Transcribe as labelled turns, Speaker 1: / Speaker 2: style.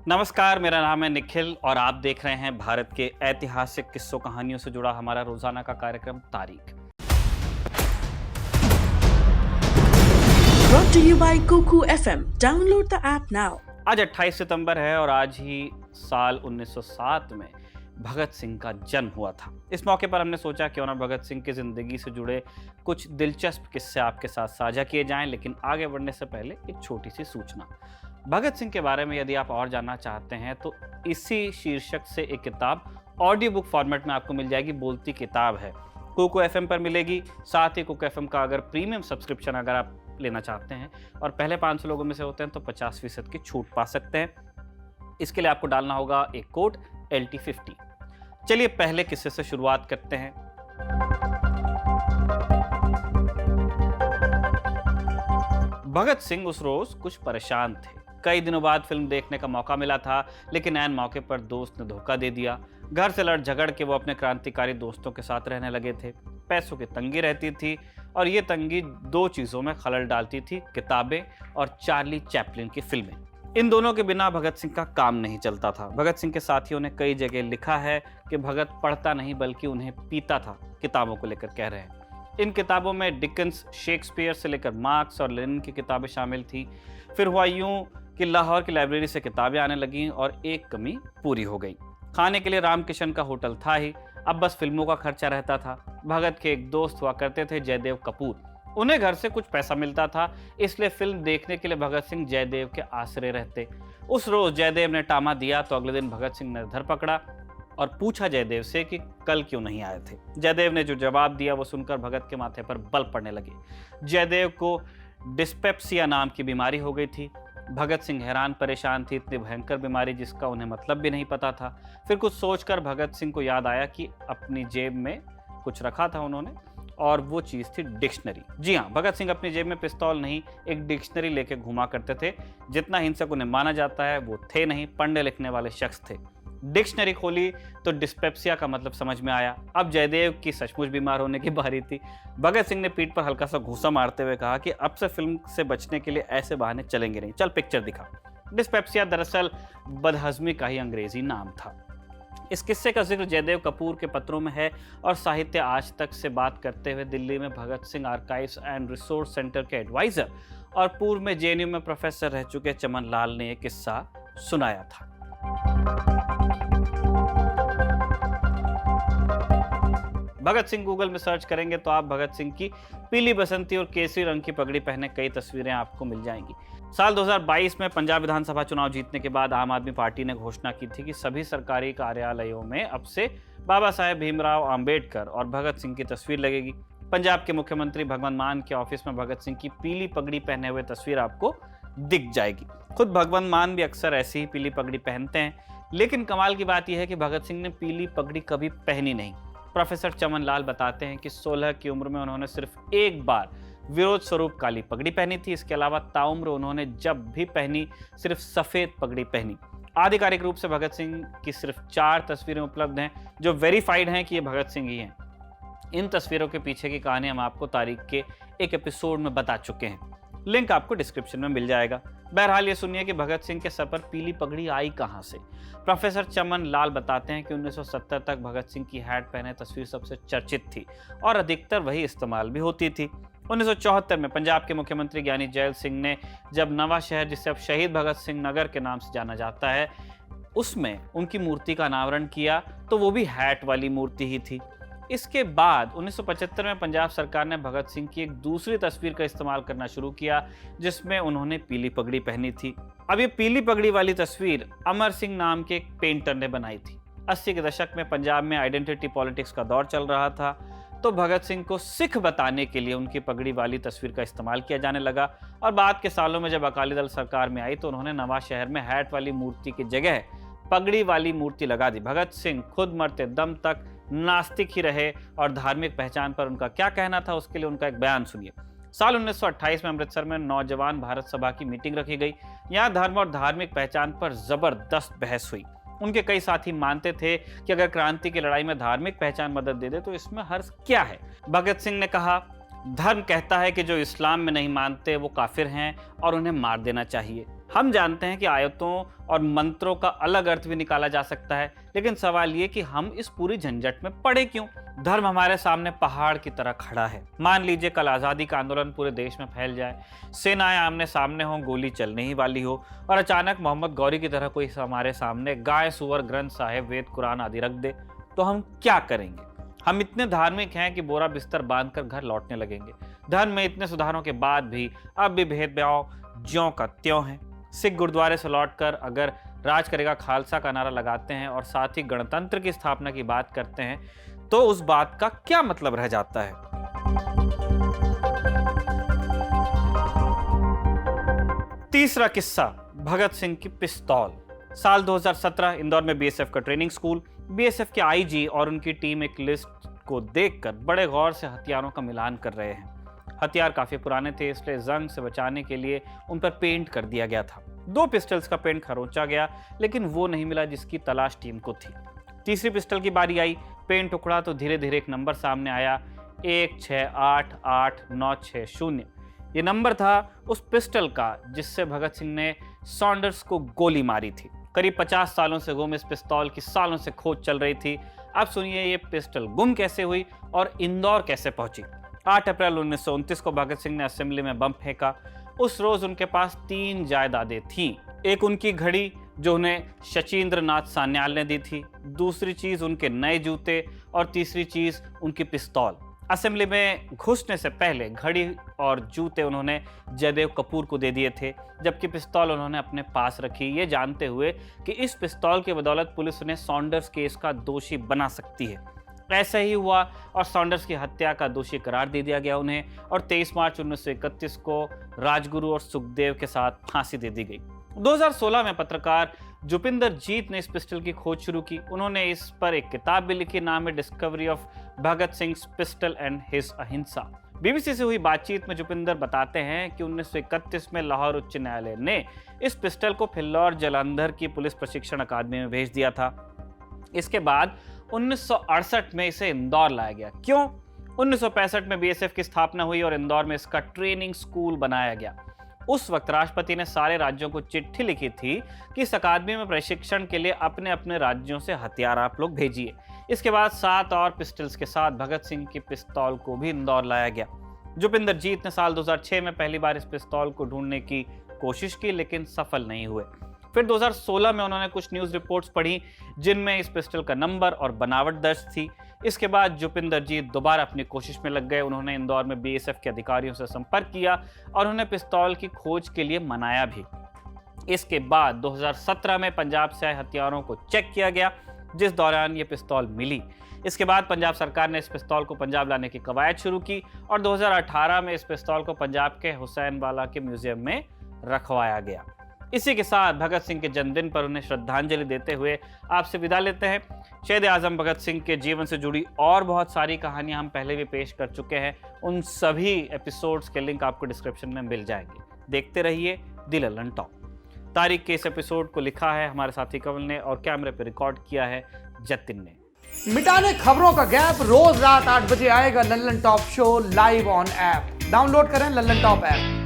Speaker 1: नमस्कार, मेरा नाम है निखिल और आप देख रहे हैं भारत के ऐतिहासिक किस्सों कहानियों से जुड़ा हमारा रोजाना का कार्यक्रम तारीख।
Speaker 2: Brought to you by Kuku FM. Download the app now.
Speaker 1: आज 28 सितंबर है और आज ही साल 1907 में भगत सिंह का जन्म हुआ था। इस मौके पर हमने सोचा क्यों ना भगत सिंह की जिंदगी से जुड़े कुछ दिलचस्प किस्से आपके साथ साझा किए जाएं, लेकिन आगे बढ़ने से पहले एक छोटी सी सूचना। भगत सिंह के बारे में यदि आप और जानना चाहते हैं तो इसी शीर्षक से एक किताब ऑडियो बुक फॉर्मेट में आपको मिल जाएगी। बोलती किताब है, कुकू एफएम पर मिलेगी। साथ ही कुकू एफएम का अगर प्रीमियम सब्सक्रिप्शन अगर आप लेना चाहते हैं और पहले 500 लोगों में से होते हैं तो 50% की छूट पा सकते हैं। इसके लिए आपको डालना होगा एक कोड LT50। चलिए पहले किस्से से शुरुआत करते हैं। भगत सिंह उस रोज कुछ परेशान थे। कई दिनों बाद फिल्म देखने का मौका मिला था, लेकिन ऐन मौके पर दोस्त ने धोखा दे दिया। घर से लड़ झगड़ के वो अपने क्रांतिकारी दोस्तों के साथ रहने लगे थे। पैसों की तंगी रहती थी और ये तंगी दो चीजों में खलल डालती थी, किताबें और चार्ली चैपलिन की फिल्में। इन दोनों के बिना भगत सिंह का काम नहीं चलता था। भगत सिंह के साथियों ने कई जगह लिखा है कि भगत पढ़ता नहीं बल्कि उन्हें पीता था। किताबों को लेकर कह रहे हैं। इन किताबों में डिकन्स, शेक्सपियर से लेकर मार्क्स और लेनिन की किताबें शामिल थी। फिर हुआ यूं कि लाहौर की लाइब्रेरी से किताबें आने लगीं और एक कमी पूरी हो गई। खाने के लिए रामकिशन का होटल था ही, अब बस फिल्मों का खर्चा रहता था। भगत के एक दोस्त हुआ करते थे, जयदेव कपूर। उन्हें घर से कुछ पैसा मिलता था, इसलिए फिल्म देखने के लिए भगत सिंह जयदेव के आसरे रहते। उस रोज जयदेव ने टामा दिया तो अगले दिन भगत सिंह ने धर पकड़ा और पूछा जयदेव से कि कल क्यों नहीं आए थे। जयदेव ने जो जवाब दिया वो सुनकर भगत के माथे पर बल पड़ने लगे। जयदेव को डिस्पेप्सिया नाम की बीमारी हो गई थी। भगत सिंह हैरान परेशान थे, इतनी भयंकर बीमारी जिसका उन्हें मतलब भी नहीं पता था। फिर कुछ सोचकर भगत सिंह को याद आया कि अपनी जेब में कुछ रखा था उन्होंने, और वो चीज थी डिक्शनरी। जी हाँ, भगत सिंह अपनी जेब में पिस्तौल नहीं, एक डिक्शनरी लेके घुमा करते थे। जितना हिंसक उन्हें माना जाता है वो थे नहीं, पढ़ने लिखने वाले शख्स थे। डिक्शनरी खोली तो डिस्पेप्सिया का मतलब समझ में आया। अब जयदेव की सचमुच बीमार होने की बारी थी। भगत सिंह ने पीठ पर हल्का सा घूंसा मारते हुए कहा कि अब से फिल्म से बचने के लिए ऐसे बहाने चलेंगे नहीं, चल पिक्चर दिखा। डिस्पेप्सिया दरअसल बदहजमी का ही अंग्रेजी नाम था। इस किस्से का जिक्र जयदेव कपूर के पत्रों में है और साहित्य आज तक से बात करते हुए दिल्ली में Bhagat Singh archives and resource centre के एडवाइजर और पूर्व में JNU में प्रोफेसर रह चुके चमन लाल ने यह किस्सा सुनाया था। भगत सिंह गूगल में सर्च करेंगे तो आप भगत सिंह की पीली बसंती और केसरी रंग की पगड़ी पहने कई तस्वीरें आपको मिल जाएंगी। साल 2022 में पंजाब विधानसभा चुनाव जीतने के बाद आम आदमी पार्टी ने घोषणा की थी कि सभी सरकारी कार्यालयों में अब से बाबा साहेब भीमराव अंबेडकर और भगत सिंह की तस्वीर लगेगी। पंजाब के मुख्यमंत्री भगवंत मान के ऑफिस में भगत सिंह की पीली पगड़ी पहने हुए तस्वीर आपको दिख जाएगी। खुद भगवंत मान भी अक्सर ऐसी ही पीली पगड़ी पहनते हैं, लेकिन कमाल की बात यह है कि भगत सिंह ने पीली पगड़ी कभी पहनी नहीं। प्रोफेसर चमन लाल बताते हैं कि 16 की उम्र में उन्होंने सिर्फ एक बार विरोध स्वरूप काली पगड़ी पहनी थी। इसके अलावा ताउम्र उन्होंने जब भी पहनी सिर्फ सफेद पगड़ी पहनी। आधिकारिक रूप से भगत सिंह की सिर्फ 4 तस्वीरें उपलब्ध हैं जो वेरीफाइड हैं कि ये भगत सिंह ही हैं। इन तस्वीरों के पीछे की कहानी हम आपको तारीख के एक एपिसोड में बता चुके हैं, लिंक आपको डिस्क्रिप्शन में मिल जाएगा। बहरहाल ये सुनिए कि भगत सिंह के सर पर पीली पगड़ी आई कहां से। प्रोफेसर चमन लाल बताते हैं कि 1970 तक भगत सिंह की हैट पहने तस्वीर सबसे चर्चित थी और अधिकतर वही इस्तेमाल भी होती थी। 1974 में पंजाब के मुख्यमंत्री ज्ञानी जैल सिंह ने जब नवा शहर, जिसे अब शहीद भगत सिंह नगर के नाम से जाना जाता है, उसमें उनकी मूर्ति का अनावरण किया तो वो भी हैट वाली मूर्ति ही थी। इसके बाद 1975 में पंजाब सरकार ने भगत सिंह की एक दूसरी तस्वीर का इस्तेमाल करना शुरू किया जिसमें उन्होंने पीली पगड़ी पहनी थी। अब ये पीली पगड़ी वाली तस्वीर अमर सिंह नाम के एक पेंटर ने बनाई थी। 80 के दशक में पंजाब में आइडेंटिटी पॉलिटिक्स का दौर चल रहा था, तो भगत सिंह को सिख बताने के लिए उनकी पगड़ी वाली तस्वीर का इस्तेमाल किया जाने लगा। और बाद के सालों में जब अकाली दल सरकार में आई तो उन्होंने नवा शहर में हैट वाली मूर्ति की जगह पगड़ी वाली मूर्ति लगा दी। भगत सिंह खुद मरते दम तक नास्तिक ही रहे और धार्मिक पहचान पर उनका क्या कहना था उसके लिए उनका एक बयान सुनिए। साल 1928 में अमृतसर में नौजवान भारत सभा की मीटिंग रखी गई। यहाँ धर्म और धार्मिक पहचान पर जबरदस्त बहस हुई। उनके कई साथी मानते थे कि अगर क्रांति की लड़ाई में धार्मिक पहचान मदद दे दे तो इसमें हर्ज क्या है। भगत सिंह ने कहा धर्म कहता है कि जो इस्लाम में नहीं मानते वो काफिर हैं और उन्हें मार देना चाहिए। हम जानते हैं कि आयतों और मंत्रों का अलग अर्थ भी निकाला जा सकता है, लेकिन सवाल ये कि हम इस पूरी झंझट में पड़े क्यों? धर्म हमारे सामने पहाड़ की तरह खड़ा है। मान लीजिए कल आज़ादी का आंदोलन पूरे देश में फैल जाए, सेनाएं आमने सामने हों, गोली चलने ही वाली हो और अचानक मोहम्मद गौरी की तरह कोई हमारे सामने गाय, सुअर, ग्रंथ साहिब, वेद, कुरान आदि रख दे, तो हम क्या करेंगे? हम इतने धार्मिक हैं कि बोरा बिस्तर बांधकर घर लौटने लगेंगे। धर्म में इतने सुधारों के बाद भी अब भी भेदभाव ज्यों का त्यों है। सिख गुरुद्वारे से लौटकर अगर राज करेगा खालसा का नारा लगाते हैं और साथ ही गणतंत्र की स्थापना की बात करते हैं, तो उस बात का क्या मतलब रह जाता है? तीसरा किस्सा, भगत सिंह की पिस्तौल। साल 2017 इंदौर में बीएसएफ का ट्रेनिंग स्कूल। बीएसएफ के आईजी और उनकी टीम एक लिस्ट को देखकर बड़े गौर से हथियारों का मिलान कर रहे हैं। हथियार काफी पुराने थे, इसलिए जंग से बचाने के लिए उन पर पेंट कर दिया गया था। 2 पिस्टल्स का पेंट खरोंचा गया, लेकिन वो नहीं मिला जिसकी तलाश टीम को थी। तीसरी पिस्टल की बारी आई, पेंट टुकड़ा तो धीरे धीरे एक नंबर सामने आया, 168890। ये नंबर था उस पिस्टल का जिससे भगत सिंह ने सॉन्डर्स को गोली मारी थी। करीब 50 सालों से गुम इस पिस्तौल की सालों से खोज चल रही थी। अब सुनिए ये पिस्टल गुम कैसे हुई और इंदौर कैसे पहुंची। 8 अप्रैल 1929 को भगत सिंह ने असेंबली में बम फेंका। उस रोज उनके पास 3 जायदादें थीं। एक उनकी घड़ी जो उन्हें शचीन्द्र नाथ सान्याल ने दी थी, दूसरी चीज उनके नए जूते और तीसरी चीज उनकी पिस्तौल। असेंबली में घुसने से पहले घड़ी और जूते उन्होंने जयदेव कपूर को दे दिए थे, जबकि पिस्तौल उन्होंने अपने पास रखी, ये जानते हुए कि इस पिस्तौल की बदौलत पुलिस उन्हें सॉन्डर्स केस का दोषी बना सकती है। ऐसा ही हुआ और सॉन्डर्स की हत्या का दोषी करार दे दिया गया उन्हें और 23 मार्च 1931 को राजगुरु और सुखदेव के साथ फांसी दे दी गई। 2016 में पत्रकार जुपिंदर जीत ने इस पिस्टल की खोज शुरू की। उन्होंने इस पर एक किताब भी लिखी, नाम है discovery of Bhagat Singh pistol and his अहिंसा। बीबीसी से हुई बातचीत में जुपिंदर बताते हैं कि 1931 में लाहौर उच्च न्यायालय ने इस पिस्टल को फिल्लौर जालंधर की पुलिस प्रशिक्षण अकादमी में भेज दिया था। इसके बाद 1968 में इसे इंदौर लाया गया। क्यों? 1965 में बीएसएफ की स्थापना हुई और इंदौर में इसका ट्रेनिंग स्कूल बनाया गया। उस वक्त राष्ट्रपति ने सारे राज्यों को चिट्ठी लिखी थी कि इस अकादमी में प्रशिक्षण के लिए अपने अपने राज्यों से हथियार आप लोग भेजिए। इसके बाद 7 और पिस्टल्स के साथ भगत सिंह की पिस्तौल को भी इंदौर लाया गया। जुपिंदर जीत ने साल 2006 में पहली बार इस पिस्तौल को ढूंढने की कोशिश की, लेकिन सफल नहीं हुए। फिर 2016 में उन्होंने कुछ न्यूज़ रिपोर्ट्स पढ़ी जिनमें इस पिस्टल का नंबर और बनावट दर्ज थी। इसके बाद जुपिंदर जीत दोबारा अपनी कोशिश में लग गए। उन्होंने इंदौर में बीएसएफ के अधिकारियों से संपर्क किया और उन्हें पिस्तौल की खोज के लिए मनाया भी। इसके बाद 2017 में पंजाब से आए हथियारों को चेक किया गया, जिस दौरान ये पिस्तौल मिली। इसके बाद पंजाब सरकार ने इस पिस्तौल को पंजाब लाने की कवायद शुरू की और 2018 में इस पिस्तौल को पंजाब के हुसैनवाला के म्यूजियम में रखवाया गया। इसी के साथ भगत सिंह के जन्मदिन पर उन्हें श्रद्धांजलि देते हुए आपसे विदा लेते हैं। शहीद आजम भगत सिंह के जीवन से जुड़ी और बहुत सारी कहानियां हम पहले भी पेश कर चुके हैं। उन सभी एपिसोड्स के लिंक आपको डिस्क्रिप्शन में मिल जाएंगे। देखते रहिए द लल्लन टॉप। तारीख के इस एपिसोड को लिखा है हमारे साथी कमल ने और कैमरे पर रिकॉर्ड किया है जतिन ने।
Speaker 3: मिटाने खबरों का गैप रोज रात 8 बजे आएगा Lallan top show live on app. Download करें लल्लन टॉप ऐप।